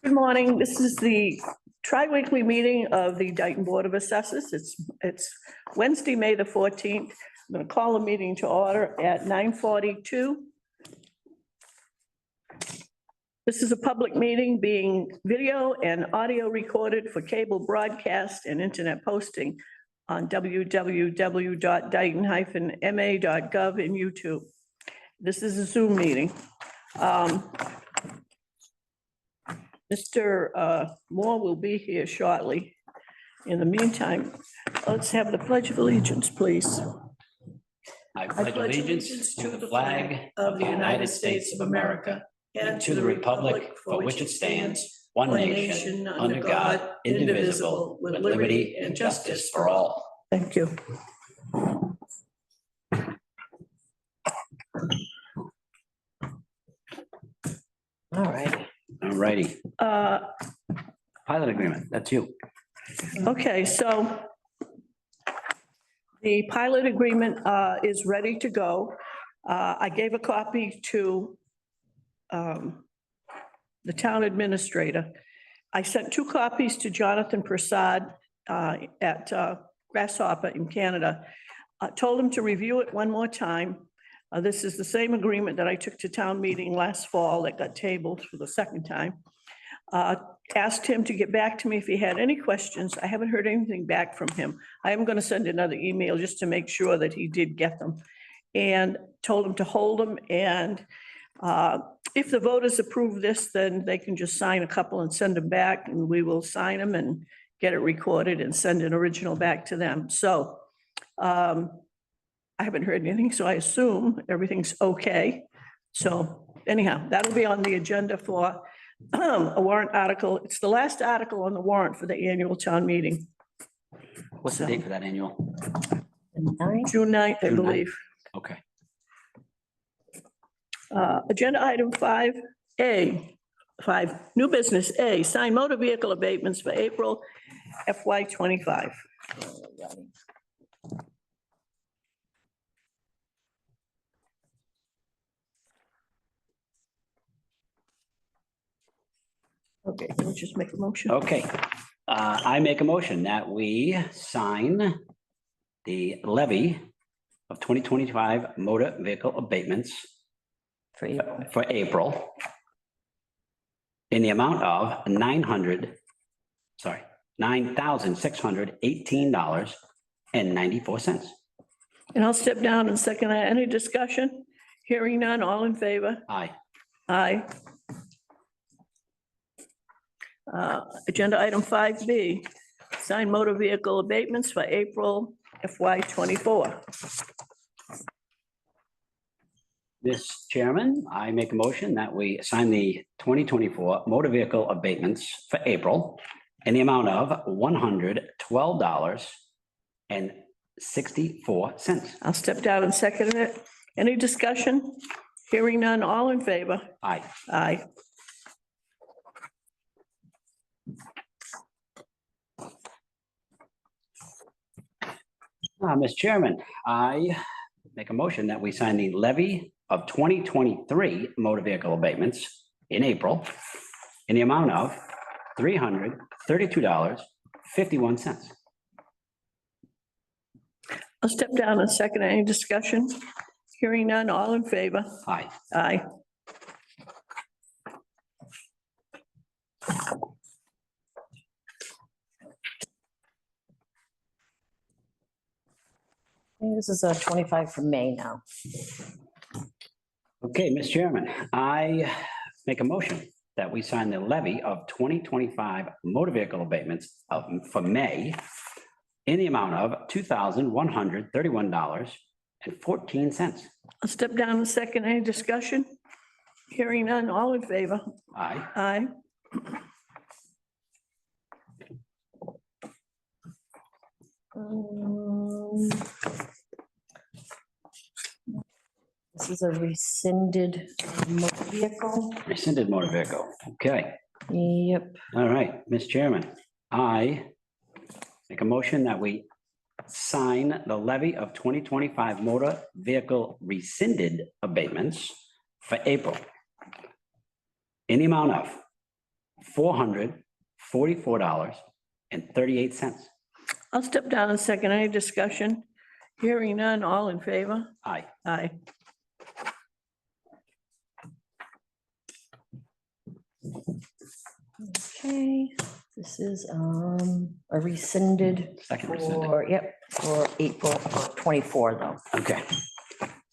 Good morning. This is the tri-weekly meeting of the Dayton Board of Assessors. It's Wednesday, May the 14th. I'm going to call the meeting to order at 9:42. This is a public meeting being video and audio recorded for cable broadcast and internet posting on www.dayton-ma.gov and YouTube. This is a Zoom meeting. Mr. Moore will be here shortly. In the meantime, let's have the Pledge of Allegiance, please. I pledge allegiance to the flag of the United States of America and to the republic for which it stands, one nation, under God, indivisible, with liberty and justice for all. Thank you. All right. All righty. Pilot agreement, that's you. Okay, so the pilot agreement is ready to go. I gave a copy to the town administrator. I sent 2 copies to Jonathan Prasad at Grasshopper in Canada. Told him to review it one more time. This is the same agreement that I took to town meeting last fall that got tabled for the second time. Asked him to get back to me if he had any questions. I haven't heard anything back from him. I am going to send another email just to make sure that he did get them. And told him to hold them. And if the voters approve this, then they can just sign a couple and send them back, and we will sign them and get it recorded and send an original back to them. So I haven't heard anything, so I assume everything's okay. So anyhow, that'll be on the agenda for a warrant article. It's the last article on the warrant for the annual town meeting. What's the date for that annual? June 9th, I June 9th. believe. Okay. Agenda item 5A, 5, new business A, sign motor vehicle abatements for April FY '25. Okay, we'll just make a motion. Okay. I make a motion that we sign the levy of 2025 motor vehicle abatements for April in the amount of $9,618.94. And I'll step down and second that. Any discussion? Hearing none, all in favor? Aye. Aye. Agenda item 5B, sign motor vehicle abatements for April FY '24. Mr. Chairman, I make a motion that we sign the 2024 motor vehicle abatements for April in the amount of $112.64. I'll step down and second it. Any discussion? Hearing none, all in favor? Aye. Aye. Mr. Chairman, I make a motion that we sign the levy of 2023 motor vehicle abatements in April in the amount of $332.51. I'll step down and second. Any discussion? Hearing none, all in favor? Aye. Aye. This is a 25 for May now. Okay, Mr. Chairman, I make a motion that we sign the levy of 2025 motor vehicle abatements for May in the amount of $2,131.14. I'll step down and second. Any discussion? Hearing none, all in favor? Aye. Aye. This is a rescinded motor vehicle. Rescinded motor vehicle. Okay. Yep. All right, Mr. Chairman, I make a motion that we sign the levy of 2025 motor vehicle rescinded abatements for April in the amount of $444.38. I'll step down a second. Any discussion? Hearing none, all in favor? Aye. Aye. Okay, this is a rescinded Second rescinded. for, yep, for April 24 though. Okay.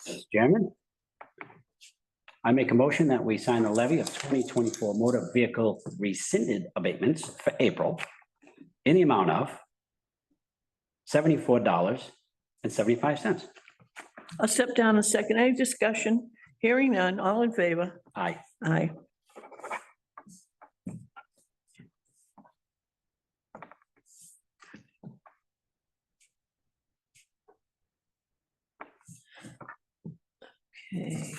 Mr. Chairman, I make a motion that we sign the levy of 2024 motor vehicle rescinded abatements for April in the amount of $74.75. I'll step down a second. Any discussion? Hearing none, all in favor? Aye. Aye. Okay.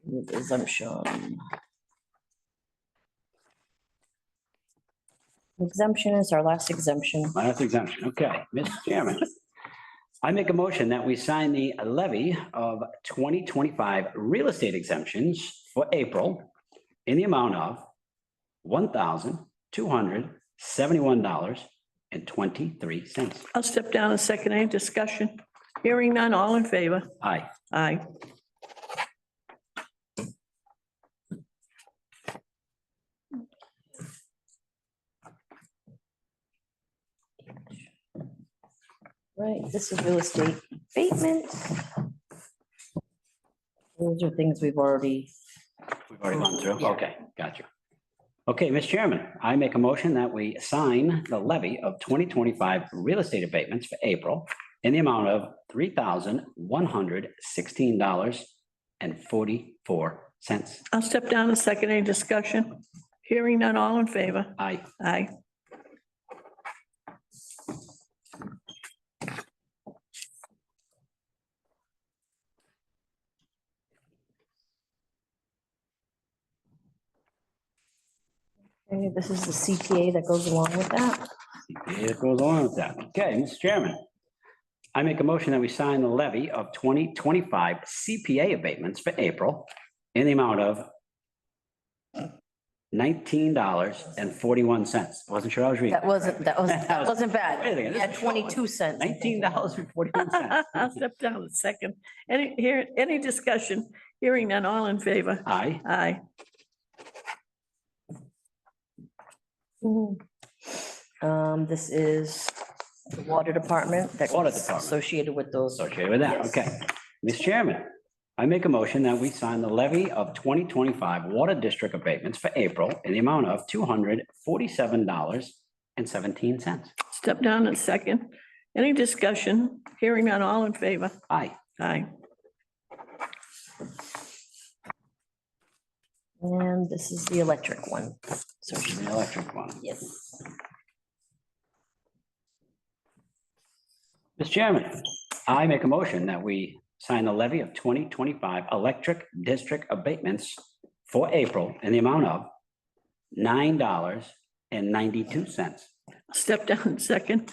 With exemption. Exemption is our last exemption. Last exemption. Okay, Mr. Chairman. I make a motion that we sign the levy of 2025 real estate exemptions for April in the amount of $1,271.23. I'll step down a second. Any discussion? Hearing none, all in favor? Aye. Aye. Right, this is real estate abatement. Those are things we've already, We've already gone through. Yeah. Okay, got you. Okay, Mr. Chairman, I make a motion that we sign the levy of 2025 real estate abatements for April in the amount of $3,116.44. I'll step down a second. Any discussion? Hearing none, all in favor? Aye. Aye. okay, this is the CPA that goes along with that. It goes along with that. Okay, Mr. Chairman, I make a motion that we sign the levy of 2025 CPA abatements for April in the amount of $19.41. Wasn't sure I was reading. That wasn't bad. Wait a minute, Yeah, this is 22 cents. $19.41. I'll step down a second. Any discussion? Hearing none, all in favor? Aye. Aye. This is the water department that's Water department. associated with those. Associated with that, Yes. okay. Mr. Chairman, I make a motion that we sign the levy of 2025 water district abatements for April in the amount of $247.17. Step down a second. Any discussion? Hearing none, all in favor? Aye. Aye. And this is the electric one. So she's the electric one. Yes. Mr. Chairman, I make a motion that we sign the levy of 2025 electric district abatements for April in the amount of $9.92. Step down a second.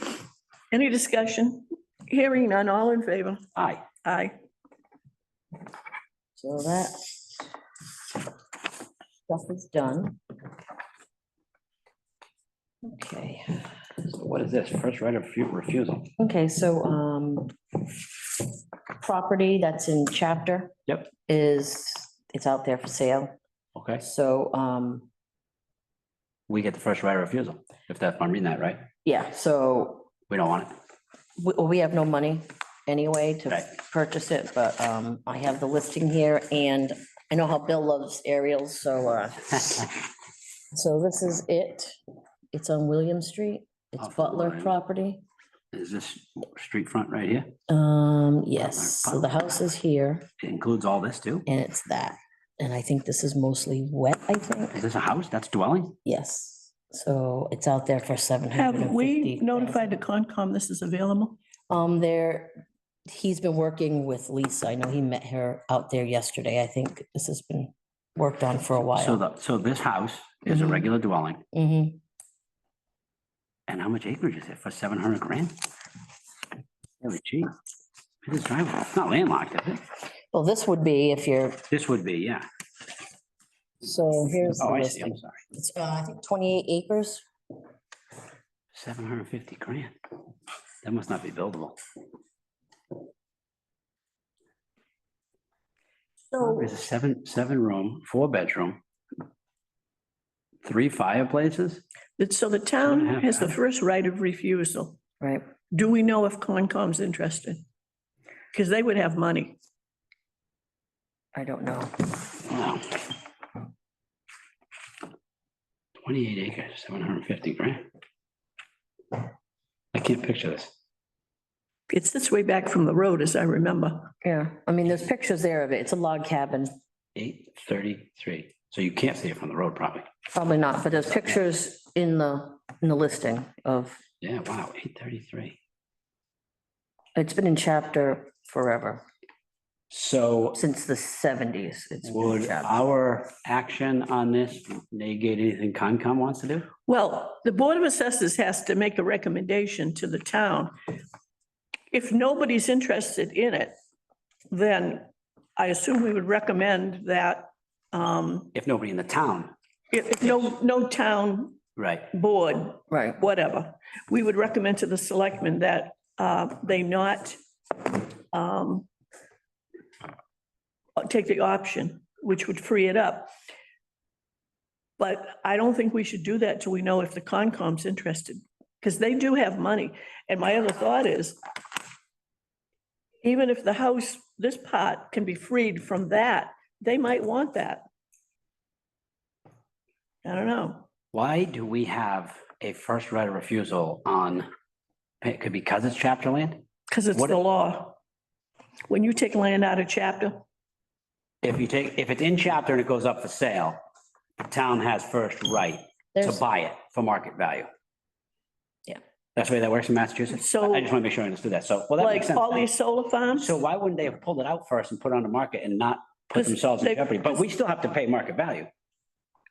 Any discussion? Hearing none, all in favor? Aye. Aye. So that stuff is done. Okay, So what is this? First right of refusal. okay, so property that's in chapter. Yep. It's out there for sale. Okay, So we get the first right of refusal, if that's, I'm reading that right. yeah, so We don't want it. we have no money anyway to Right. purchase it, but I have the listing here and I know how Bill loves aerials, so so this is it. It's on William Street. It's Off the Butler line. property. Is this street front right here? Yes, so the house is here It includes all this too? and it's that. And I think this is mostly wet, I Is think. this a house? That's dwelling? Yes, so it's out there for Have we 750,000. notified the Concom this is available? He's been working with Lisa. I know he met her out there yesterday. I think this has been worked on for a So while. so this house is a Mhm. regular dwelling Mhm. And how much acreage is it for 700 grand? Really cheap. It is drivable. It's not landlocked, is it? Well, this would be if you're, This would be, yeah. so here's the Oh, I see. I'm listing. sorry. It's, I think 28 acres. 750 grand. That must not be buildable. So, There's a seven room, 4 bedroom, 3 fireplaces. so the town has the first right of refusal. Right. Do we know if Concom's interested? Because they would have money. I don't know. Wow. 28 acres, 750 grand. I can't picture this. It's this way back from the road, as I remember. Yeah, I mean, there's pictures there of it. It's a log cabin. 833. So you can't see it from the road probably. Probably not, but there's pictures in the listing of, Yeah, wow, 833. it's been in chapter forever, So since the 70s. It's been in would chapter. our action on this negate anything Concom wants to do? Well, the Board of Assessors has to make a recommendation to the town. If nobody's interested in it, then I assume we would recommend that If nobody in the town, if no town right? board, Right, whatever, we would recommend to the selectmen that they not take the option, which would free it up. But I don't think we should do that till we know if the Concom's interested, because they do have money. And my other thought is, even if the house, this part can be freed from that, they might want that. I don't know. Why do we have a first right of refusal on, it could be because it's chapter land? Because it's What- the law. When you take land out of chapter, If it's in chapter and it goes up for sale, the town has first right to there's, buy it for market value. Yeah. That's the way that works in Massachusetts? So- I just want to make sure I understood that. So, well, that like makes sense. all these solar farms, So why wouldn't they have pulled it out first and put it on the market and not put 'Cause themselves in they- jeopardy? But we still have to pay market value.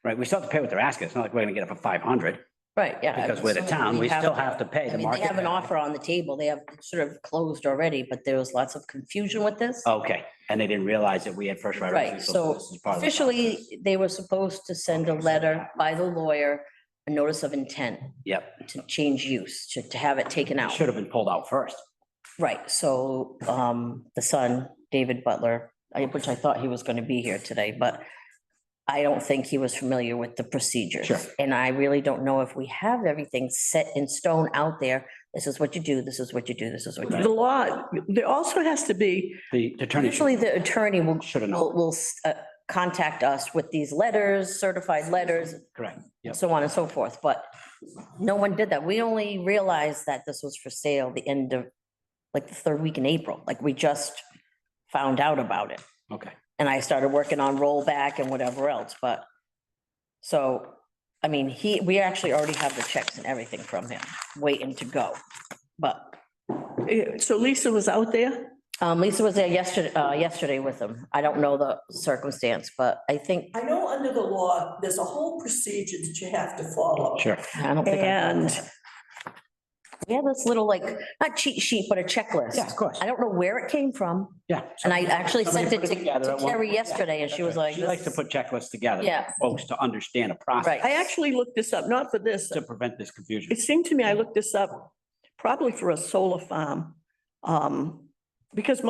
Right? We still have to pay what they're asking. It's not like we're gonna get it for 500 right, yeah. because we're the town. We still have to pay I the mean, they market. have an value. offer on the table. They have sort of closed already, but there was lots of confusion with this. Okay, and they didn't realize that we had first right of Right, refusal. so this is part of the officially, process. they were supposed to send a letter by the lawyer, a notice of intent Yep, to change use, to have it taken it out. should have been pulled out first. Right, so the son, David Butler, which I thought he was going to be here today, but I don't think he was familiar with the procedures. Sure. And I really don't know if we have everything set in stone out there. This is what you do, this is what you do, this is what you the do. law, there also has to be, The attorney. Usually the attorney Should have known. will contact us with these letters, certified letters, Correct, yep. so on and so forth, but no one did that. We only realized that this was for sale the end of, like, the third week in April, like, we just found out about it. Okay, And I started working on rollback and whatever else, but, so, I mean, we actually already have the checks and everything from him, waiting to go. But so Lisa was out there? Lisa was there yesterday with him. I don't know the circumstance, but I think, I know under the law, there's a whole procedure that you have to follow. sure. I don't think. And We have this little, like, not cheat sheet, but a checklist. Yeah, of course. I don't know where it came from. Yeah. And I actually Somebody sent it put to together to at one Terry point. Yeah, yesterday and she was like. She likes to this- put checklists together. Yeah. for Folks to understand a process. Right. I actually looked this up, not for this. To prevent this confusion. It seemed to me I looked this up probably for a solar farm. Because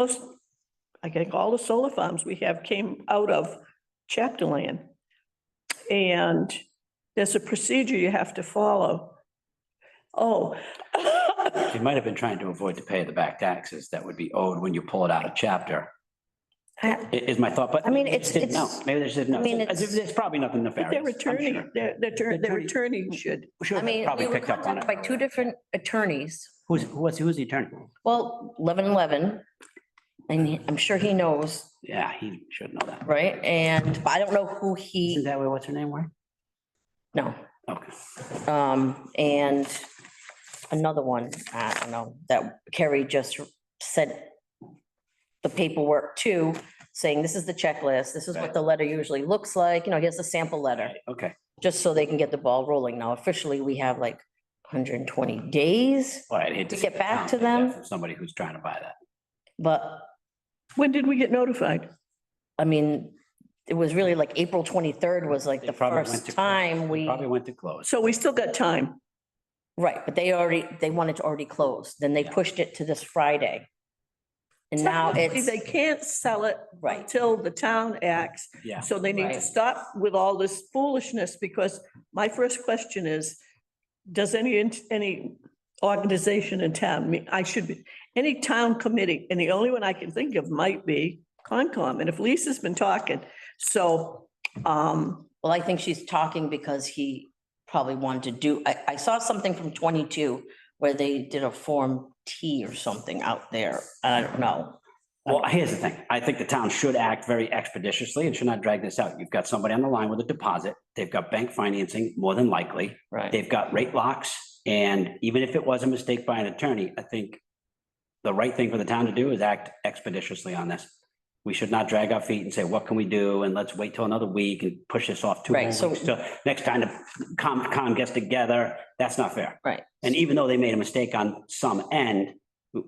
I think all the solar farms we have came out of chapter land. And there's a procedure you have to follow. Oh. They might have been trying to avoid to pay the back taxes that would be owed when you pull it out of chapter, is my thought, but. I mean, maybe they just didn't know. Maybe they just didn't know. I mean, it's- There's probably nothing Their nefarious. I'm attorney, sure. their attorney should. Should I have mean, probably we were picked up on contacted by it. two different attorneys. Who's the attorney? Well, 1111, and I'm sure he knows, Yeah, he should know that. right? And I don't know who Isn't he, that what's her name, were? no. Okay. And another one, I don't know, that Kerry just sent the paperwork to, saying this is the checklist, this is what Right. the letter usually looks like, here's the sample letter, Okay, just so they can get the ball rolling. Now officially, we have like 120 days, Well, I'd hate To see get the back town to take that them? from somebody who's trying to buy that. but When did we get notified? I mean, it was really like April 23rd was like They the probably went first to- time They we, probably went to close. So we still got time. right, but they wanted to already close. Then they Yeah. pushed it to this Friday. And now Technically, it's, They can't sell it right, until the town acts. Yeah. So they need to Right. stop with all this foolishness, because my first question is, does any organization in town, any town committee, and the only one I can think of might be Concom, and if Lisa's been talking, so, well, I think she's talking because he probably wanted to do, I saw something from 22 where they did a Form T or something out there. I don't know. Well, here's the thing. I think the town should act very expeditiously and should not drag this out. You've got somebody on the line with a deposit. They've got bank financing, more than likely. Right, They've got rate locks. And even if it was a mistake by an attorney, I think the right thing for the town to do is act expeditiously on this. We should not drag our feet and say, what can we do? And let's wait till another week and push this off two Right, more so- weeks till next time the Concom gets together. That's not fair. right. And even though they made a mistake on some end,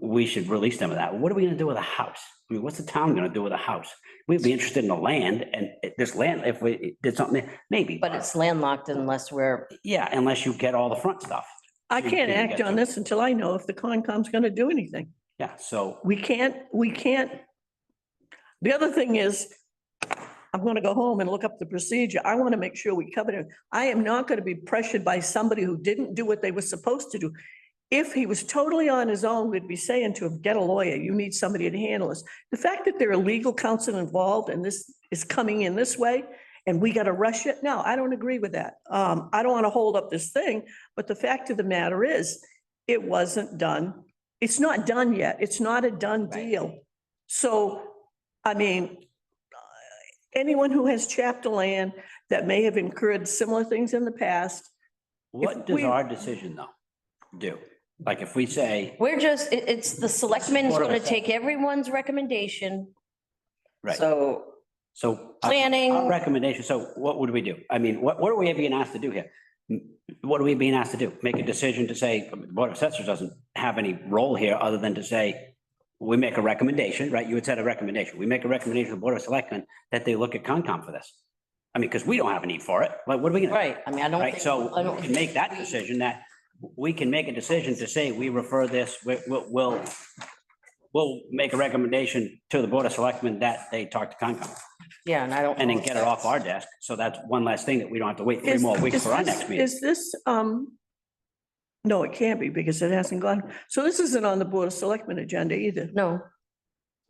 we should release them of that. What are we gonna do with a house? I mean, what's the town gonna do with a house? We'd be interested in the land, and this land, if we did something, maybe. But it's landlocked unless we're, Yeah, unless you get all the front stuff. I You can't didn't act get on to. this until I know if the Concom's gonna do anything. Yeah, so, We can't. The other thing is, I'm gonna go home and look up the procedure. I want to make sure we cover it. I am not gonna be pressured by somebody who didn't do what they were supposed to do. If he was totally on his own, we'd be saying to him, get a lawyer, you need somebody to handle this. The fact that there are legal counsel involved and this is coming in this way, and we gotta rush it, no, I don't agree with that. I don't want to hold up this thing, but the fact of the matter is, it wasn't done. It's not done yet. It's not a done Right. deal. So, I mean, anyone who has chapter land that may have incurred similar things in the past, what does we- our decision though do? Like if we say, we're just, it's the selectmen is Board of gonna Assessors. take everyone's recommendation. right, So so. planning, Our recommendation, so what would we do? I mean, what are we being asked to do here? What are we being asked to do? Make a decision to say, the Board of Assessors doesn't have any role here other than to say, we make a recommendation, right? You had said a recommendation. We make a recommendation to the Board of Selectmen that they look at Concom for this. I mean, because we don't have a need for it. Like, what are we gonna? right, I mean, I don't Right, think. so I don't we can think make that we- decision that we can make a decision to say, we refer this, we'll make a recommendation to the Board of Selectmen that they talk to Concom Yeah, and I don't. and then know get if it off that's- our desk. So that's one less thing that we don't have to wait 3 more weeks is for our this- next meeting. Is this, no, it can't be because it hasn't gone. So this isn't on the Board of Selectmen agenda either. No,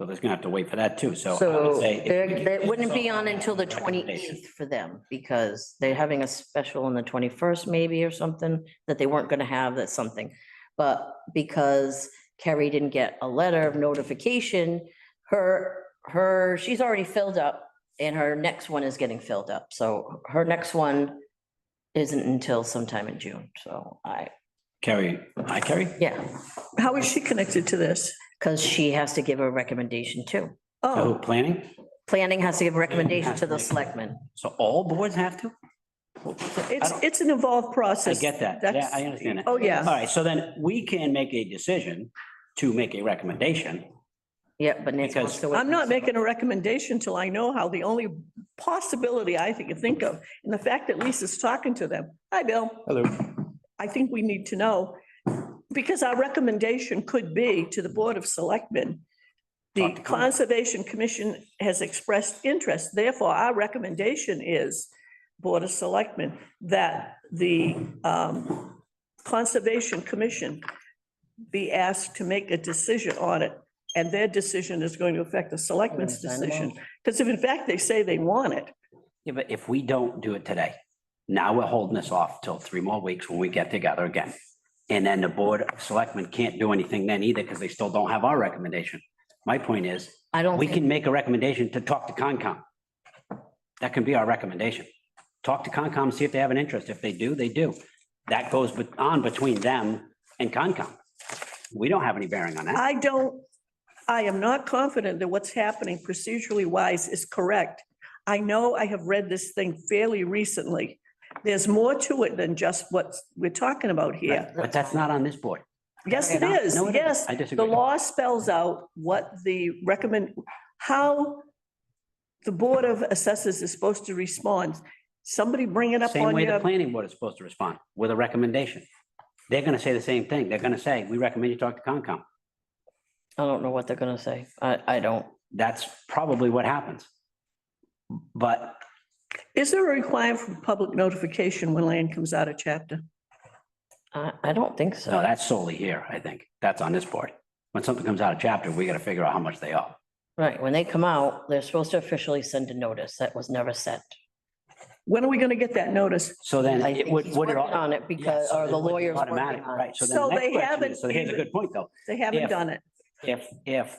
So there's gonna have to wait for that too. So I would so say. if we can- that wouldn't be on until the Recommendation. 28th for them because they're having a special on the 21st maybe or something that they weren't gonna have, that's something. But because Carrie didn't get a letter of notification, she's already filled up and her next one is getting filled up. So her next one isn't until sometime in June. So Carrie, yeah, How is she connected to this? because she has to give a recommendation too. Oh, Oh, planning? Planning has to give a recommendation to the selectmen. So all boards have to? it's an involved I process. get that. Yeah, That's- I understand that. Oh, All yeah. right, so then we can make a decision to make a recommendation. Yeah, but Nancy wants Because to wait. I'm not making a recommendation till I know how. The only possibility I can think of, and the fact that Lisa's talking to them. Hi, Bill. Hello. I think we need to know, because our recommendation could be to the Board of Selectmen. The Talk to Concom. Conservation Commission has expressed interest, therefore our recommendation is Board of Selectmen, that the Conservation Commission be asked to make a decision on it, and their decision is going to affect the Selectmen's decision. Because if in fact they say they want it, Yeah, but if we don't do it today, now we're holding this off till 3 more weeks when we get together again. And then the Board of Selectmen can't do anything then either because they still don't have our recommendation. My point is, I don't we think, can make a recommendation to talk to Concom. That can be our recommendation. Talk to Concom, see if they have an interest. If they do, they do. That goes on between them and Concom. We don't have any bearing on that. I am not confident that what's happening procedurally wise is correct. I know I have read this thing fairly recently, There's more to it than just what we're talking about here. But that's not on this board. Yes, it No, is. no, it Yes. isn't. I The disagree. law spells out what how the Board of Assessors is supposed to respond. Somebody bring it up Same on way the your, planning board is supposed to respond with a recommendation. They're gonna say the same thing. They're gonna say, we recommend you talk to Concom. I don't know what they're gonna say. I don't. That's probably what happens. But is there a requirement for public notification when land comes out of chapter? I don't think no, so. that's solely here, I think. That's on this board. When something comes out of chapter, we gotta figure out how much they owe. Right, when they come out, they're supposed to officially send a notice. That was never sent. When are we going to get that notice? So then I it think would, he's would it working all? on it because, Yeah, or so the it would be lawyer's working automatic, on right? it. So then So the next they question haven't is, so here's a even- good point, though. They haven't If- done it. If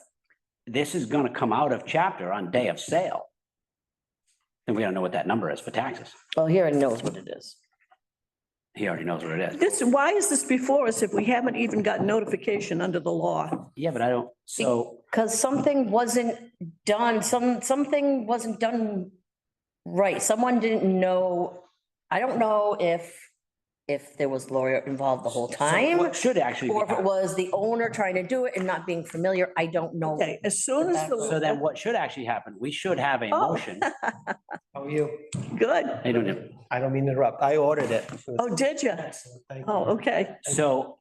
this is gonna come out of chapter on day of sale, then we don't know what that number is for taxes. Well, here it knows what it is. He already knows what it is. Why is this before us if we haven't even got notification under the law? Yeah, but I don't, so, Because something wasn't done, something wasn't done right. Someone didn't know. I don't know if there was lawyer involved the whole so time, what should actually or if it be, was the owner trying to do it and not being familiar. I don't know. Okay, as soon as so the, then what should actually happen, we should have a Oh. motion. How are you? good. They don't- I don't mean to interrupt. I ordered it. Oh, did you? Excellent, thank Oh, you. okay. So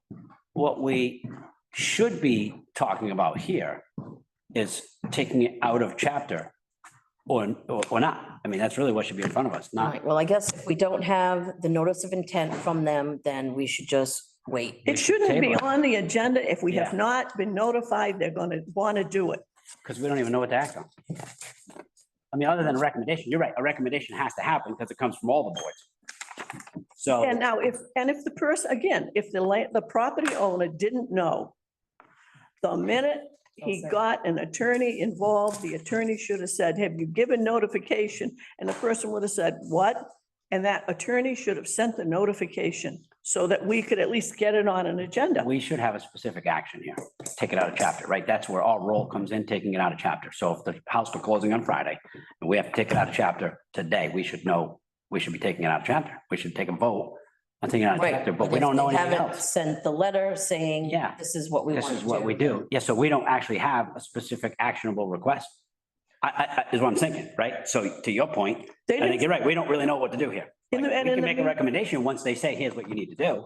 what we should be talking about here is taking it out of chapter or not. I mean, that's really what should be in front of us, not, Right, well, I guess if we don't have the notice of intent from them, then we should just wait. It shouldn't be table it. on the agenda. If we have Yeah. not been notified, they're going to want to do it. because we don't even know what to act on. I mean, other than a recommendation, you're right, a recommendation has to happen because it comes from all the boards. So, And now if the person, again, if the property owner didn't know, the minute he Okay. got an attorney involved, the attorney should have said, have you given notification? And the person would have said, what? And that attorney should have sent the notification so that we could at least get it on an agenda. we should have a specific action here, take it out of chapter, right? That's where our role comes in, taking it out of chapter. So if the house were closing on Friday and we have to take it out of chapter today, we should know, we should be taking it out of chapter. We should take a vote on taking it out of Right, chapter, but we if don't know they anything haven't else. Sent the letter saying, Yeah. this is what we want This to is do. what we do. Yeah, so we don't actually have a specific actionable request. Is what I'm thinking, right? So to your point, They I think didn't, you're right. We don't really know what to do here. In the- Like, and we in can the make a mean- recommendation once they say, here's what you need to do,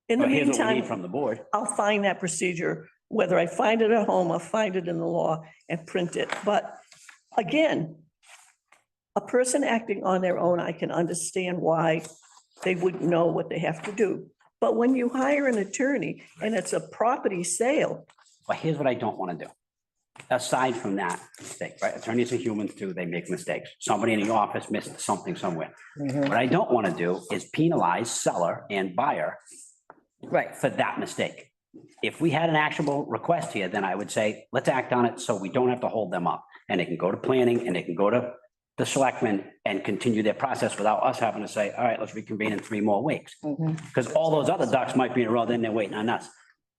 in the or here's what we need meantime, from the board. I'll find that procedure, whether I find it at home or find it in the law and print it. But again, a person acting on their own, I can understand why they wouldn't know what they have to do. But when you hire an attorney and it's a property sale, But here's what I don't want to do. Aside from that mistake, right? Attorneys are humans too. They make mistakes. Somebody in the office missed something somewhere. Mhm. What I don't want to do is penalize seller and buyer Right, for that mistake. If we had an actionable request here, then I would say, let's act on it so we don't have to hold them up. And they can go to planning and they can go to the selectmen and continue their process without us having to say, all right, let's reconvene in 3 more weeks. Mhm. Because all those other ducks might be in a row, then they're waiting on us.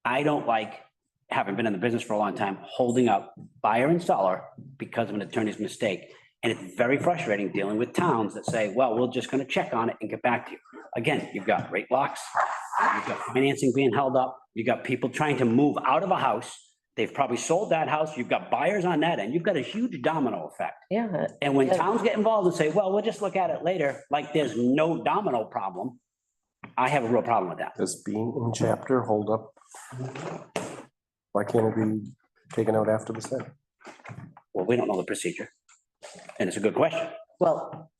I don't like, having been in the business for a long time, holding up buyer and seller because of an attorney's mistake. And it's very frustrating dealing with towns that say, well, we're just going to check on it and get back to you. Again, you've got rate locks, you've got financing being held up, you've got people trying to move out of a house. They've probably sold that house. You've got buyers on that end. You've got a huge domino effect. yeah, And when Yeah. towns get involved and say, well, we'll just look at it later, like there's no domino problem, I have a real problem with that. Does being in chapter hold up? Why can't it be taken out after the sale? Well, we don't know the procedure. And it's a good question. well,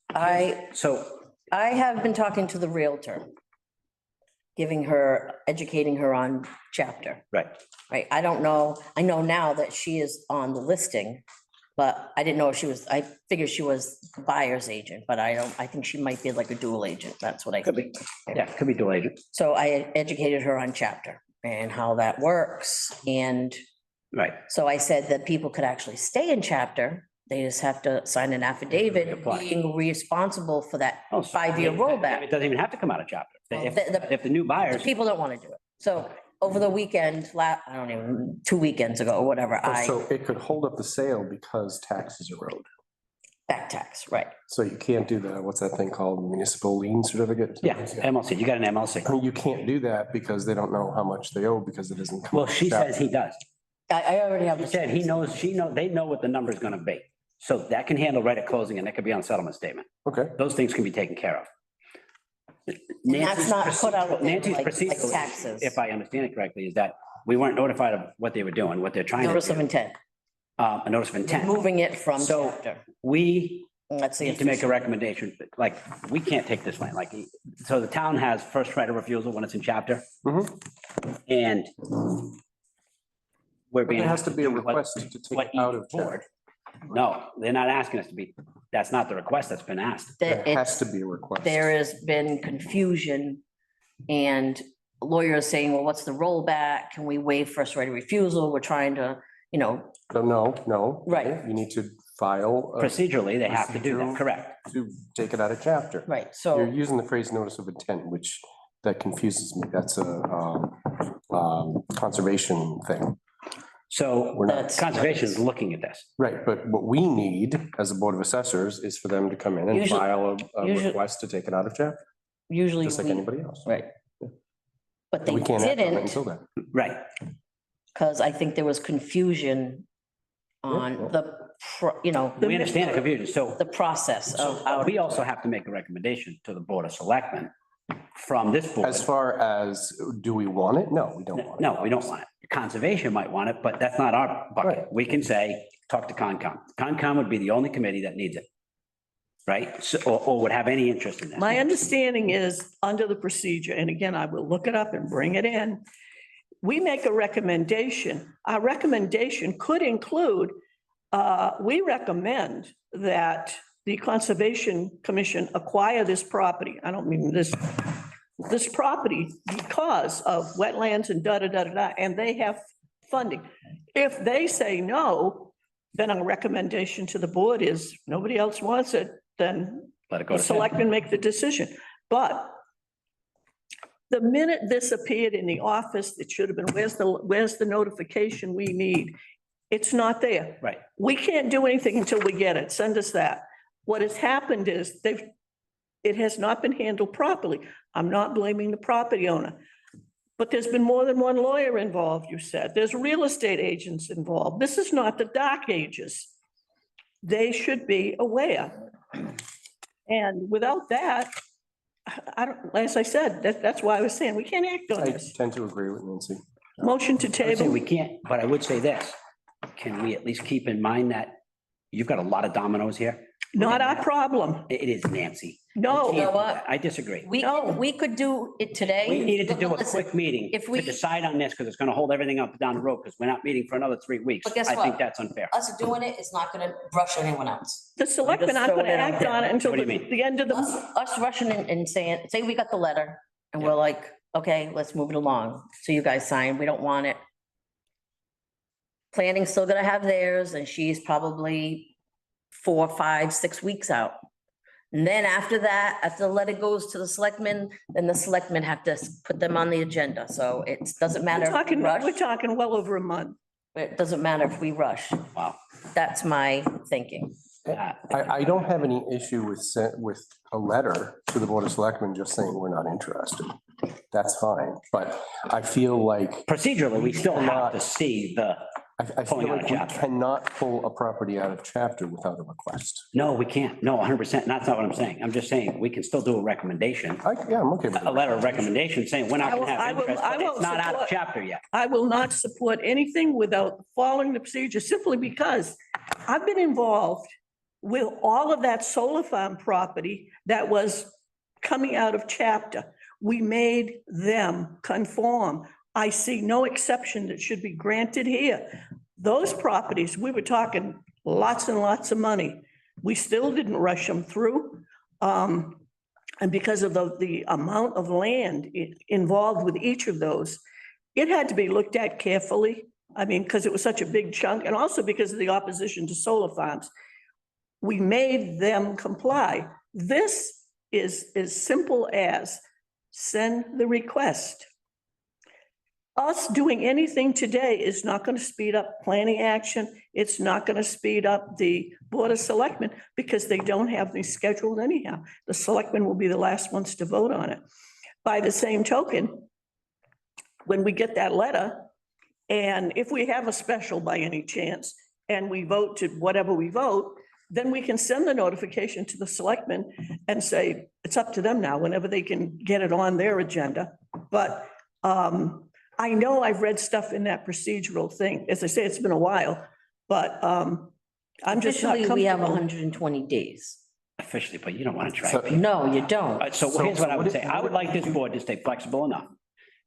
So, I have been talking to the Realtor, educating her on chapter, right, right? I don't know, I know now that she is on the listing, but I didn't know if she was, I figured she was the buyer's agent, but I think she might be like a dual agent. That's what I could think. be, yeah, could be dual agent, So I educated her on chapter and how that works. And right. so I said that people could actually stay in chapter. They just have to sign an affidavit Reapply. being responsible for that Oh, so 5-year it- rollback. It doesn't even have to come out of chapter. If, The- if the new The buyers, people don't want to do it. So over the weekend, I don't even, 2 weekends ago or whatever, So it could hold up the sale because taxes erode. back tax, right? So you can't do the, what's that thing called, municipal lien certificate? Yeah, MLC, you got an MLC. I mean, you can't do that because they don't know how much they owe because it isn't. Well, she says he does. I already have. He the said he knows, they know what the number's gonna be. So that can handle right at closing and that could be on settlement statement. Okay, Those things can be taken care of. That's Nancy's not put out procedural- there Nancy's like procedural, taxes. if I understand it correctly, is that we weren't notified of what they were doing, what they're trying Notice to of do. intent, A notice of intent. moving it from So- chapter. We That's the. need to make a recommendation, like, we can't take this land, like, so the town has first right of refusal when it's in chapter. Mhm. And we're being. there has to be a asked do what- request to take what it out of each board. chapter. No, they're not asking us to be, that's not the request that's been asked. There There has to be a request. has been confusion and lawyers saying, well, what's the rollback? Can we waive first right of refusal? We're trying to, No. Right. You need to file Procedurally, they have to do that, correct? to take it out of chapter. right, You're so, using the phrase notice of intent, which that confuses me. That's a conservation thing. So We're not, That's- conservation is looking at this. right, but what we need as a Board of Assessors is for them to come in and Usually- file a usually- request to take it out of chapter, usually, just like anybody else. right. But they We can't act on it didn't, until then. Right. because I think there was confusion on Yeah. the, We understand the confusion. So the process of how. we also have to make a recommendation to the Board of Selectmen from this board. As far as, do we want it? No, we don't want it. No, we don't want it. Conservation might want it, but that's not our bucket. Right. We can say, talk to Concom. Concom would be the only committee that needs it. Right? So, or would have any interest in that. My understanding is, under the procedure, and again, I will look it up and bring it in, we make a recommendation. Our recommendation could include, we recommend that the Conservation Commission acquire this property. I don't mean this property because of wetlands and da. And they have funding. If they say no, then our recommendation to the board is nobody else wants it, then Let it go the to selectmen. selectmen make the decision. But the minute this appeared in the office, it should have been, where's the notification we need? It's not there. Right. We can't do anything until we get it. Send us that. What has happened is it has not been handled properly. I'm not blaming the property owner. But there's been more than one lawyer involved, you said. There's real estate agents involved. This is not the dark ages. They should be aware. And without that, I don't, as I said, that's why I was saying, we can't act on I this. tend to agree with Nancy. Motion to I would say table. we can't, but I would say this. Can we at least keep in mind that you've got a lot of dominoes here? Not our problem. It is, Nancy. No. You know what? I disagree. We could do it today. We needed to do a Listen, quick meeting if to we- decide on this because it's going to hold everything up down the road because we're not meeting for another 3 weeks. But guess I think what? that's unfair. Us doing it is not gonna rush anyone else. The selectmen aren't going to act on it until What do you mean? the end of Us, the, us rushing and saying, say we got the letter and we're like, okay, let's move it along. So you guys sign, we don't want it. Planning's still gonna have theirs and she's probably 4, 5, 6 weeks out. And then after that, after the letter goes to the selectmen, then the selectmen have to put them on the agenda. So it doesn't matter if we rush. we're talking well over a month. It doesn't matter if we rush. Wow. That's my thinking. I don't have any issue with a letter to the Board of Selectmen just saying we're not interested. That's fine, but I feel like, Procedurally, we still have to see the, I feel Pulling out like of we chapter. cannot pull a property out of chapter without a request. no, we can't. No, 100%. That's not what I'm saying. I'm just saying we can still do a recommendation, Yeah, I'm okay with a that. letter of recommendation saying we're not going to I have will- interest, I but will it's not out of support- chapter yet. I will not support anything without following the procedure simply because I've been involved with all of that solar farm property that was coming out of chapter. We made them conform. I see no exception that should be granted here. Those properties, we were talking lots and lots of money. We still didn't rush them through. And because of the amount of land involved with each of those, it had to be looked at carefully. I mean, because it was such a big chunk and also because of the opposition to solar farms. We made them comply. This is as simple as send the request. us doing anything today is not going to speed up planning action. It's not going to speed up the Board of Selectmen because they don't have these scheduled anyhow. The selectmen will be the last ones to vote on it. By the same token, when we get that letter, and if we have a special by any chance, and we vote to whatever we vote, then we can send the notification to the selectmen and say, it's up to them now, whenever they can get it on their agenda. But I know I've read stuff in that procedural thing. As I say, it's been a while, but I'm just not Officially, we have comfortable. 120 days. Officially, but you don't want to try. So- No, you don't. So So- here's what I so would what say. if- I would like this board to stay flexible enough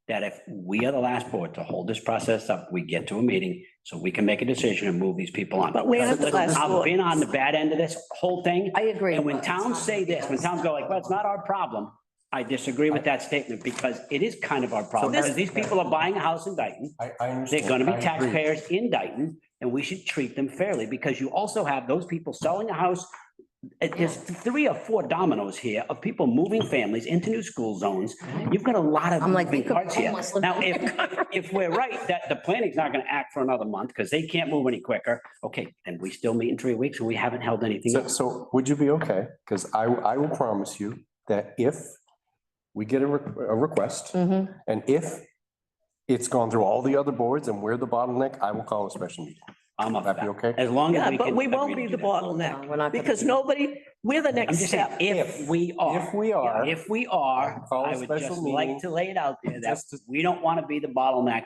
that if we are the last board to hold this process up, we get to a meeting so we can make a decision and move these people on. But we aren't the Listen, last I've board. been on the bad end of this whole thing. I agree. And when towns say this, when towns go like, well, it's not our problem, I disagree with that statement because it is kind of our problem. this- Because these people are buying a house in Dayton. I They're understand. gonna be I agree. taxpayers in Dayton, and we should treat them fairly, because you also have those people selling a house. There's 3 or 4 dominoes here of people moving families into new school zones. You've got a lot of I'm like, moving think of parts here. homeless living Now, in if we're right, that the planning's not gonna act for another month, because they can't move any quicker, okay, and we still meet in 3 weeks, and we haven't held anything So, up. so would you be okay? Because I will promise you that if we get a request, Mhm. and if it's gone through all the other boards and we're the bottleneck, I will call a special meeting. I'm up for Would that be that. okay? As long as Yeah, we but can. we won't agree be to the do that. No, bottleneck we're not gonna because be- nobody, we're the I'm next just saying, step. if we are. If we are, If we are, I'll call a I would special just meeting like to lay it out there that just to- we don't want to be the bottleneck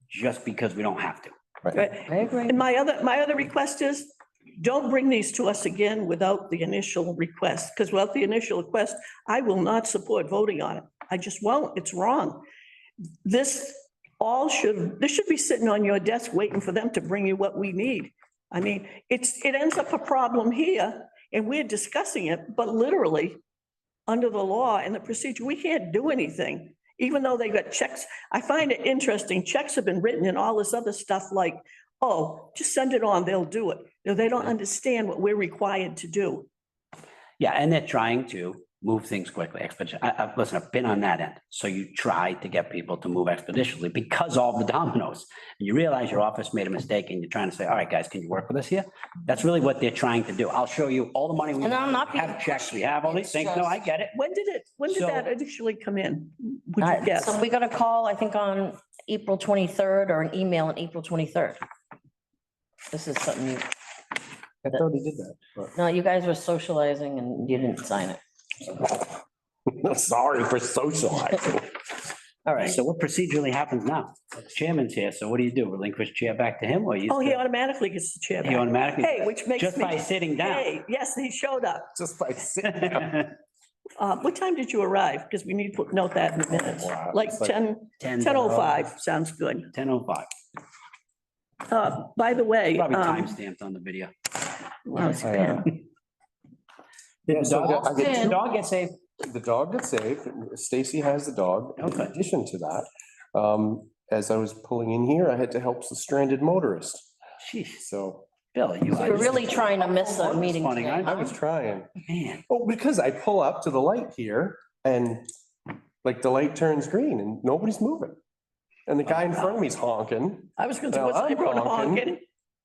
just because we don't have to. Right. I agree. And my other request is, don't bring these to us again without the initial request, because without the initial request, I will not support voting on it. I just won't. It's wrong. This should be sitting on your desk waiting for them to bring you what we need. I mean, it ends up a problem here and we're discussing it, but literally under the law and the procedure, we can't do anything, even though they got checks. I find it interesting. Checks have been written and all this other stuff like, oh, just send it on, they'll do it. No, they don't understand what we're required to do. Yeah, and they're trying to move things quickly, listen, I've been on that end. So you try to get people to move expeditiously because of the dominoes. And you realize your office made a mistake and you're trying to say, all right, guys, can you work with us here? That's really what they're trying to do. I'll show you all the money we And I'm not being have checks, we have all these It's things. No, I just- get it. When did So- that initially come in? Would All you right, guess? so we got a call, I think, on April 23rd or an email on April 23rd. This is something you, I thought he did that, but. no, you guys were socializing and you didn't sign it. Sorry for socializing. All right. So what procedurally happens now? The chairman's here, so what do you do? Relinquish chair back to him or you? Oh, he automatically gets the chair He back. automatically, Hey, which makes just by me, sitting down. hey, yes, he showed up. Just by sitting down. What time did you arrive? Because we need to note that in the minutes. Wow. Like It's like 10:05 sounds good. 10:05. By the way. Probably timestamped on the video. well, Yes, I, ma'am. Yeah, so I Did get the dog get saved? The dog got saved. Stacy has the dog. In Okay. addition to that, as I was pulling in here, I had to help the stranded motorist. Jeez, So Bill, you. You're really trying to miss a meeting Funny, today. huh? I was trying. Man, Oh, because I pull up to the light here and like the light turns green and nobody's moving. And the guy in front of me is honking. I was going to, Well, what's I I'm wrote honking. honking?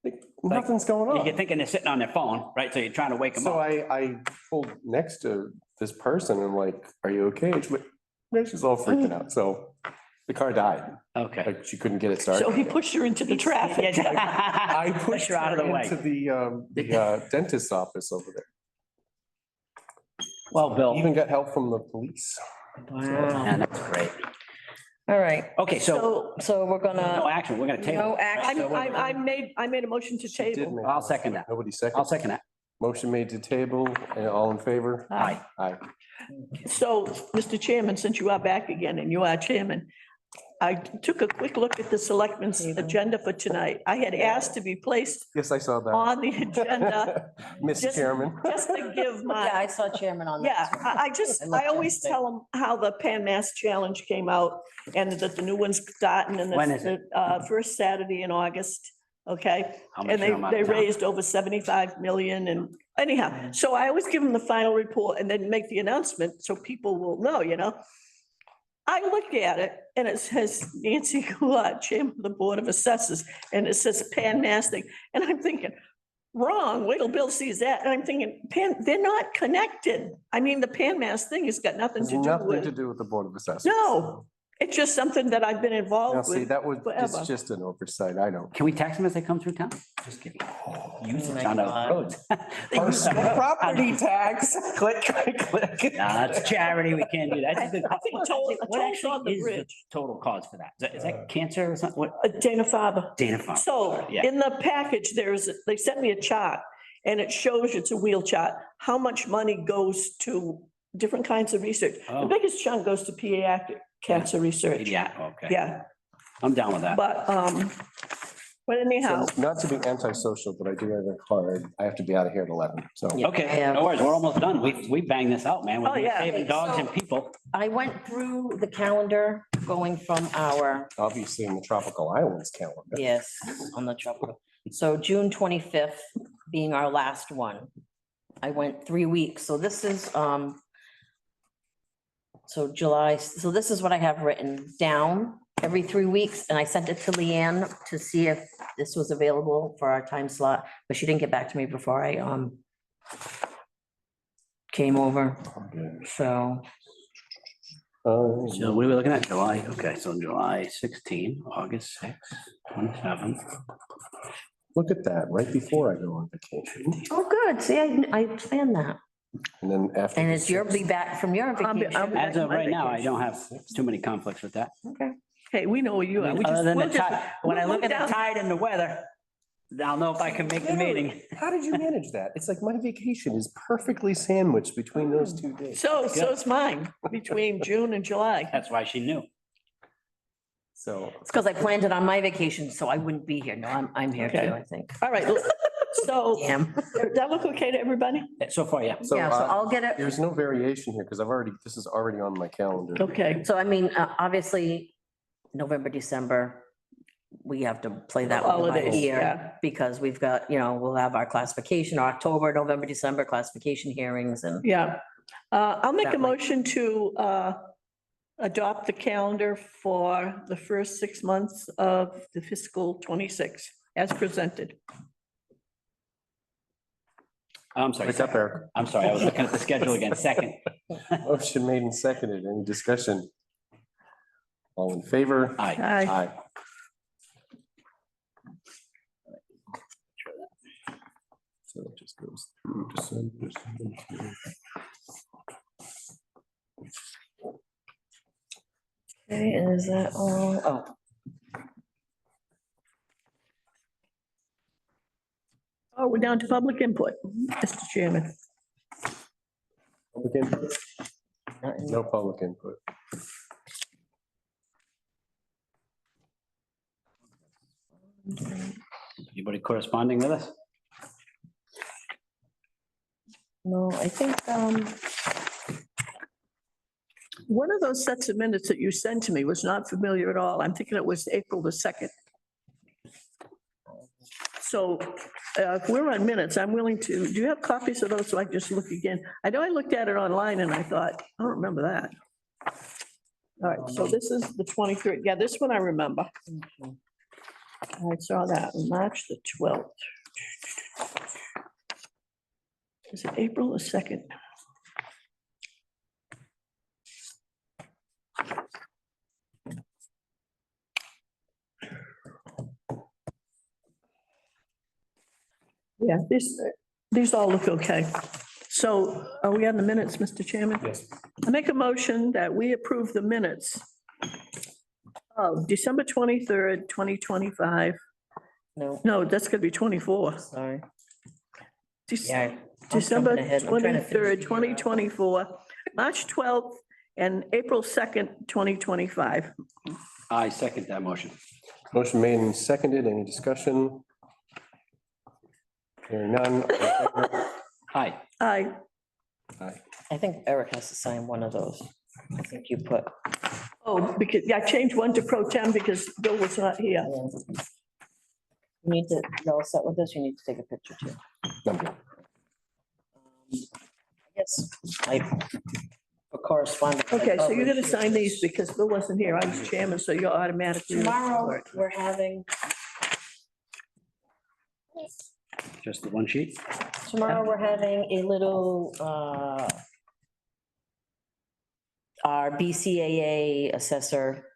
Like, nothing's going you're on. thinking they're sitting on their phone, right? So you're trying to wake them So up. I pulled next to this person and I'm like, are you okay? She's like, yeah, she's all freaking out. So the car died. Okay. Like she couldn't get it started. So he pushed her into the traffic. I pushed her out of the way. into the dentist's office over there. Well, Bill, Even got help from the police. Wow. man, that's great. All right, Okay, so so we're no gonna, action, we're gonna table. no action. I made a motion to She did table. make a I'll motion, second but that. Nobody I'll second. second that. Motion made to table and all in favor? Aye. Aye. So, Mr. Chairman, since you are back again and you are chairman, I took a quick look at the selectmen's agenda for tonight. I had asked to be placed Yes, I saw that. on the agenda Miss just- Chairman. just to give Yeah, my, I saw chairman on that. yeah, too. I looked I always yesterday. tell them how the Pan Mass Challenge came out and that the new one's starting and When it's is the first Saturday in August, okay? How much And I'm out they of town. raised over 75 million and anyhow, so I always give them the final report and then make the announcement so people will know, you know? I look at it and it says Nancy Goulart, Chairman of the Board of Assessors, and it says Pan Mass thing. And I'm thinking, wrong, wait till Bill sees that. And I'm thinking, they're not connected. I mean, the Pan Mass thing has got nothing Has to do nothing to with, do with the Board of Assessors. no, it's just something that I've been Now, involved see, with. that was, it's forever. just an oversight. I don't. Can we tax them as they come through town? Just kidding. Usage my on the God. roads. Personal property tax, click, click, click. Nah, it's charity. We can't do that. I think toll- a What toll's on actually the is the bridge. total cause for that? Is that cancer or something? What? Dana-Farber. Dana-Farber. So Yeah. in the package, they sent me a chart and it shows, it's a wheel chart, how much money goes to different kinds of research. The Oh. biggest chunk goes to pediatric cancer research. Yeah, okay. Yeah, I'm down with that. but anyhow, So, not to be antisocial, but I do have a card. I have to be out of here at 11, so. Yeah. Okay, Yeah. no worries. We're almost done. We banged this out, man. Oh, We're yeah. saving dogs So- and people. I went through the calendar going from our, Obviously in the tropical islands calendar. yes, on the tropical. So June 25th being our last one. I went 3 weeks. So this is, so July, so this is what I have written down every 3 weeks. And I sent it to Leanne to see if this was available for our time slot, but she didn't get back to me before I, came over. So, So we were looking at July. Okay, so July 16, August 6, 27. Look at that, right before I go on vacation. oh, good. See, I planned that. And then after. And the it's your, 6th, be back from your I'll be- vacation. back As of on my right now, I vacation. don't have too many conflicts with that. Okay. hey, we know where you are. We Other just- than the we'll just- tide, when I we'll look at down- the tide and the weather, I'll know if I can make the meeting. How did you manage that? It's like my vacation is perfectly sandwiched between those 2 days. So is mine, between June and July. That's why she knew. So, It's because I planned it on my vacation, so I wouldn't be here. No, I'm here too, Okay. I think. All right, so, Damn. does that look okay to everybody? So far, yeah. so Yeah, so uh, I'll get it. there's no variation here because this is already on my calendar. Okay, So I mean, obviously, November, December, we have to play that one by holidays, ear. yeah. Because we've got, we'll have our classification, October, November, December classification hearings and Yeah, I'll make a That might- motion to adopt the calendar for the first 6 months of the fiscal 26 as presented. I'm sorry. Wake up, Eric. I'm sorry. I was looking at the schedule again. Second. Motion made and seconded. Any discussion? All in favor? Aye. Aye. Aye. So it just goes through December. Okay, and is that all? Oh, Oh, we're down to public input, Mr. Chairman. Public input? not in- No public input. Anybody corresponding with us? no, I think, One of those sets of minutes that you sent to me was not familiar at all. I'm thinking it was April the 2nd. So if we're on minutes, I'm willing to, do you have copies of those so I can just look again? I know I looked at it online and I thought, I don't remember that. All right, so this is the 23rd. Yeah, this one I remember. I saw that on March the 12th. Is it April the 2nd? Yeah, these all look okay. So are we on the minutes, Mr. Chairman? Yes. I make a motion that we approve the minutes of December 23rd, 2025. no, No, that's gonna be 24. sorry. Dec- Yeah. I'm December jumping ahead. I'm trying to finish 23rd, the year. 2024, March 12th, and April 2nd, 2025. I second that motion. Motion made and seconded. Any discussion? Hearing none. All in favor? Aye. Aye. Aye. I think Eric has to sign one of those. I think you put. Oh, because, yeah, I changed one to pro tem because Bill was not here. You need to, you all set with this? You need to take a picture too. I'm good. Yes, I, for correspondence. I Okay, so you're probably gonna should. sign these because Bill wasn't here. I was chairman, so you're automatically. Tomorrow, we're having, Just the one sheet? tomorrow, we're having a little, our BCAA assessor.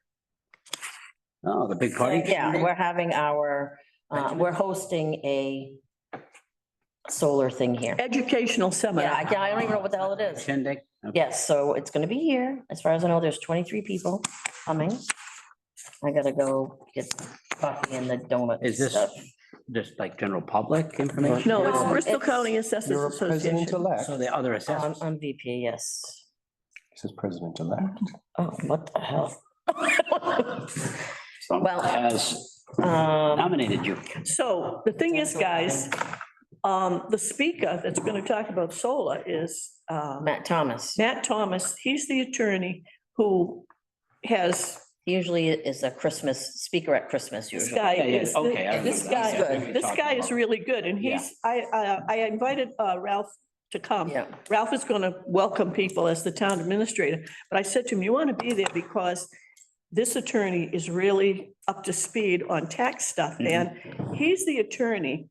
Oh, the big party? Yeah, we're having our, we're hosting a solar thing here. Educational Yeah, seminar. I don't even know what the hell it is. Shindig? Okay. Yes, so it's gonna be here. As far as I know, there's 23 people coming. I gotta go get coffee and the donut Is this stuff. just like general public information? No, it's No, Bristol it's- County Assessors You're a Association. president-elect. So the other assessors. I'm VP, yes. It says president-elect. Oh, what the hell? Trump well, has Um, nominated you. So the thing is, guys, the speaker that's gonna talk about solar is Matt Thomas, Matt Thomas. He's the attorney who has, he usually is a Christmas speaker at Christmas this usually. guy Yeah, yeah, is, okay, I this remember that. guy, Yeah, we were this talking guy is about- really good. And he's, I invited Ralph to come. Yeah, Ralph is going to welcome people as the town administrator, but I said to him, you want to be there because this attorney is really up to speed on tax stuff, and he's the attorney.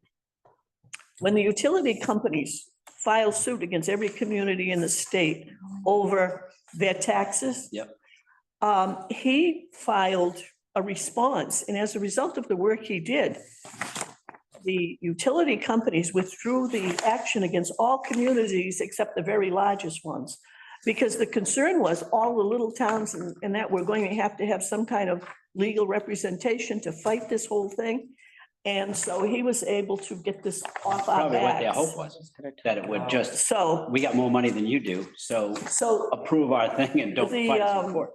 When the utility companies file suit against every community in the state over their taxes. Yep. He filed a response, and as a result of the work he did, the utility companies withdrew the action against all communities except the very largest ones. Because the concern was all the little towns and that we're going to have some kind of legal representation to fight this whole thing. And so he was able to get this off our Probably what their backs. hope was, that it would just, So, we got more money than you do, so so approve our thing and don't The, fight us in court.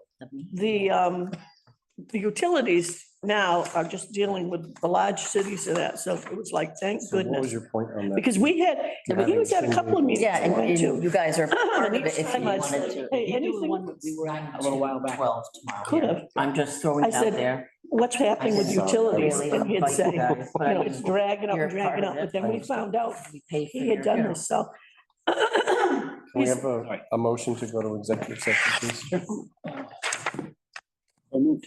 the utilities now are just dealing with the large cities and that. So it was like, thank So what was goodness. your point on that? Because we had a couple of meetings. yeah, and tonight, too. you guys are part of And it each if you time I wanted said, to. hey, He do the anything, one that we were on a little while back. 12 tomorrow. Could yeah. have. I'm just throwing I it out said, there. what's happening with I said, utilities? really, And he'd like say, you guys, but I it's mean, dragging up you're and dragging part up. of But it. then we found out we pay for he had your- done this, so. Can we He's- have a motion to go to executive session, please? So moved.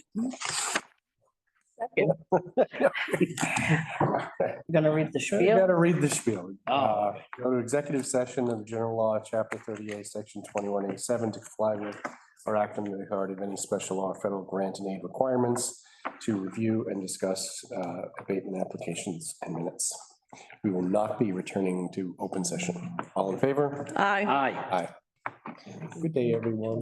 Gonna read the You spiel? gotta read the spiel. Oh. Go to executive session of general law, chapter 38, section 21A7 to comply with or act on the authority of any special law, federal grant and aid requirements to review and discuss abatement applications and minutes. We will not be returning to open session. All in favor? Aye. Aye. Aye. Good day, everyone.